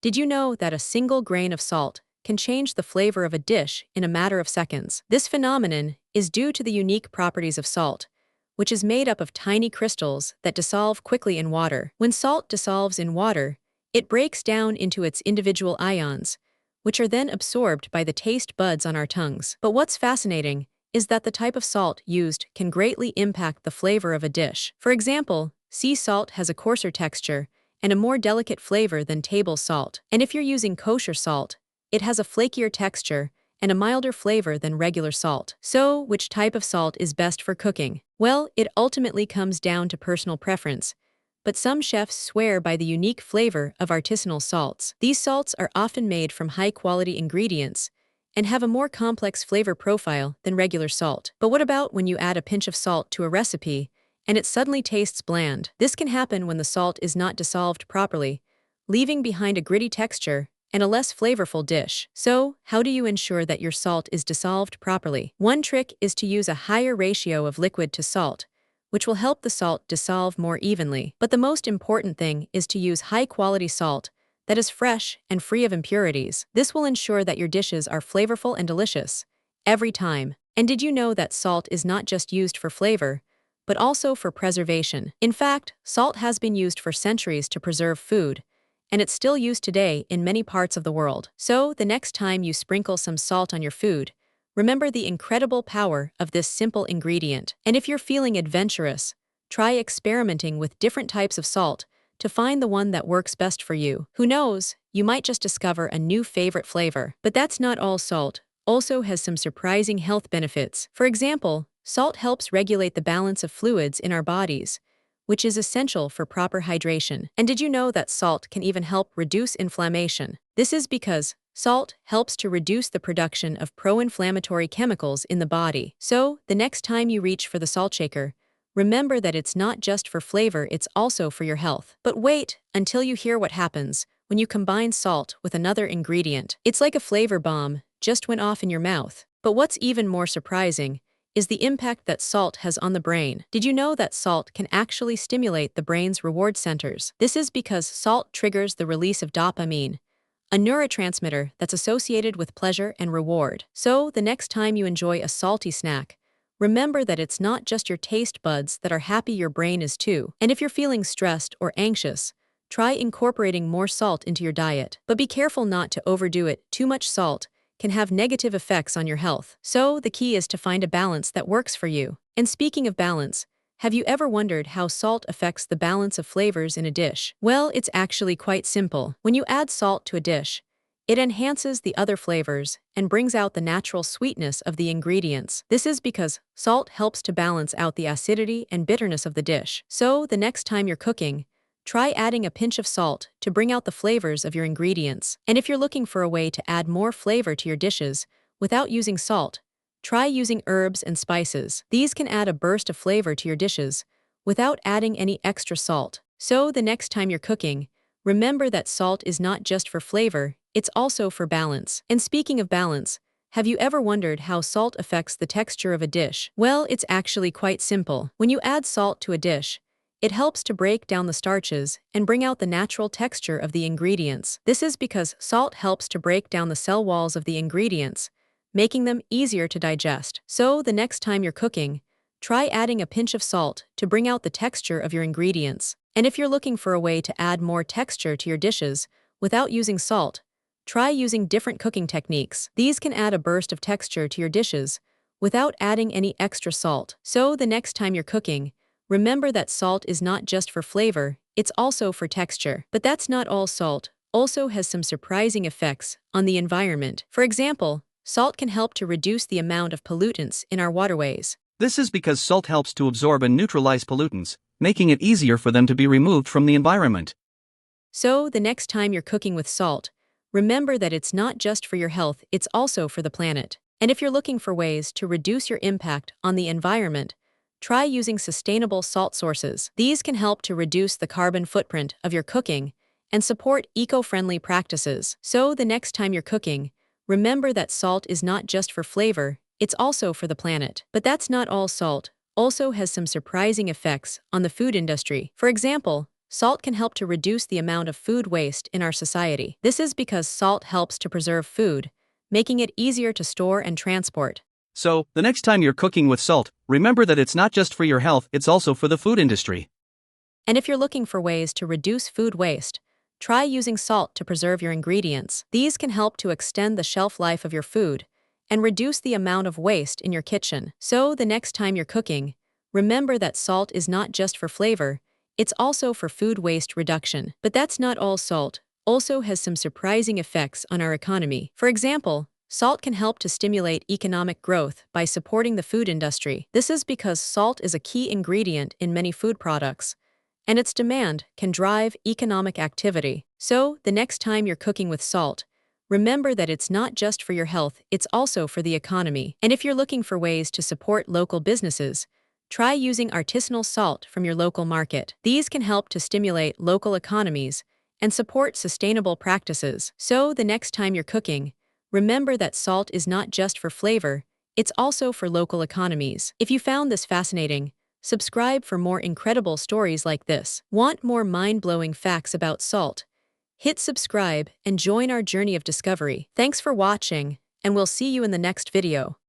Did you know that a single grain of salt can change the flavor of a dish in a matter of seconds? This phenomenon is due to the unique properties of salt, which is made up of tiny crystals that dissolve quickly in water. When salt dissolves in water, it breaks down into its individual ions, which are then absorbed by the taste buds on our tongues. But what's fascinating is that the type of salt used can greatly impact the flavor of a dish. For example, sea salt has a coarser texture and a more delicate flavor than table salt. And if you're using kosher salt, it has a flakier texture and a milder flavor than regular salt. So, which type of salt is best for cooking? Well, it ultimately comes down to personal preference, but some chefs swear by the unique flavor of artisanal salts. These salts are often made from high-quality ingredients and have a more complex flavor profile than regular salt. But what about when you add a pinch of salt to a recipe and it suddenly tastes bland? This can happen when the salt is not dissolved properly, leaving behind a gritty texture and a less flavorful dish. So, how do you ensure that your salt is dissolved properly? One trick is to use a higher ratio of liquid to salt, which will help the salt dissolve more evenly. But the most important thing is to use high-quality salt that is fresh and free of impurities. This will ensure that your dishes are flavorful and delicious every time. And did you know that salt is not just used for flavor, but also for preservation? In fact, salt has been used for centuries to preserve food, and it's still used today in many parts of the world. So, the next time you sprinkle some salt on your food, remember the incredible power of this simple ingredient. And if you're feeling adventurous, try experimenting with different types of salt to find the one that works best for you. Who knows, you might just discover a new favorite flavor. But that's not all. Salt also has some surprising health benefits. For example, salt helps regulate the balance of fluids in our bodies, which is essential for proper hydration. And did you know that salt can even help reduce inflammation? This is because salt helps to reduce the production of pro-inflammatory chemicals in the body. So, the next time you reach for the salt shaker, remember that it's not just for flavor, it's also for your health. But wait until you hear what happens when you combine salt with another ingredient. It's like a flavor bomb just went off in your mouth. But what's even more surprising is the impact that salt has on the brain. Did you know that salt can actually stimulate the brain's reward centers? This is because salt triggers the release of dopamine, a neurotransmitter that's associated with pleasure and reward. So, the next time you enjoy a salty snack, remember that it's not just your taste buds that are happy, your brain is too. And if you're feeling stressed or anxious, try incorporating more salt into your diet. But be careful not to overdo it. Too much salt can have negative effects on your health. So, the key is to find a balance that works for you. And speaking of balance, have you ever wondered how salt affects the balance of flavors in a dish? Well, it's actually quite simple. When you add salt to a dish, it enhances the other flavors and brings out the natural sweetness of the ingredients. This is because salt helps to balance out the acidity and bitterness of the dish. So, the next time you're cooking, try adding a pinch of salt to bring out the flavors of your ingredients. And if you're looking for a way to add more flavor to your dishes without using salt, try using herbs and spices. These can add a burst of flavor to your dishes without adding any extra salt. So, the next time you're cooking, remember that salt is not just for flavor, it's also for balance. And speaking of balance, have you ever wondered how salt affects the texture of a dish? Well, it's actually quite simple. When you add salt to a dish, it helps to break down the starches and bring out the natural texture of the ingredients. This is because salt helps to break down the cell walls of the ingredients, making them easier to digest. So, the next time you're cooking, try adding a pinch of salt to bring out the texture of your ingredients. And if you're looking for a way to add more texture to your dishes without using salt, try using different cooking techniques. These can add a burst of texture to your dishes without adding any extra salt. So, the next time you're cooking, remember that salt is not just for flavor, it's also for texture. But that's not all. Salt also has some surprising effects on the environment. For example, salt can help to reduce the amount of pollutants in our waterways. This is because salt helps to absorb and neutralize pollutants, making it easier for them to be removed from the environment. So, the next time you're cooking with salt, remember that it's not just for your health, it's also for the planet. And if you're looking for ways to reduce your impact on the environment, try using sustainable salt sources. These can help to reduce the carbon footprint of your cooking and support eco-friendly practices. So, the next time you're cooking, remember that salt is not just for flavor, it's also for the planet. But that's not all. Salt also has some surprising effects on the food industry. For example, salt can help to reduce the amount of food waste in our society. This is because salt helps to preserve food, making it easier to store and transport. So, the next time you're cooking with salt, remember that it's not just for your health, it's also for the food industry. And if you're looking for ways to reduce food waste, try using salt to preserve your ingredients. These can help to extend the shelf life of your food and reduce the amount of waste in your kitchen. So, the next time you're cooking, remember that salt is not just for flavor, it's also for food waste reduction. But that's not all. Salt also has some surprising effects on our economy. For example, salt can help to stimulate economic growth by supporting the food industry. This is because salt is a key ingredient in many food products, and its demand can drive economic activity. So, the next time you're cooking with salt, remember that it's not just for your health, it's also for the economy. And if you're looking for ways to support local businesses, try using artisanal salt from your local market. These can help to stimulate local economies and support sustainable practices. So, the next time you're cooking, remember that salt is not just for flavor, it's also for local economies. If you found this fascinating, subscribe for more incredible stories like this. Want more mind-blowing facts about salt? Hit subscribe and join our journey of discovery. Thanks for watching, and we'll see you in the next video.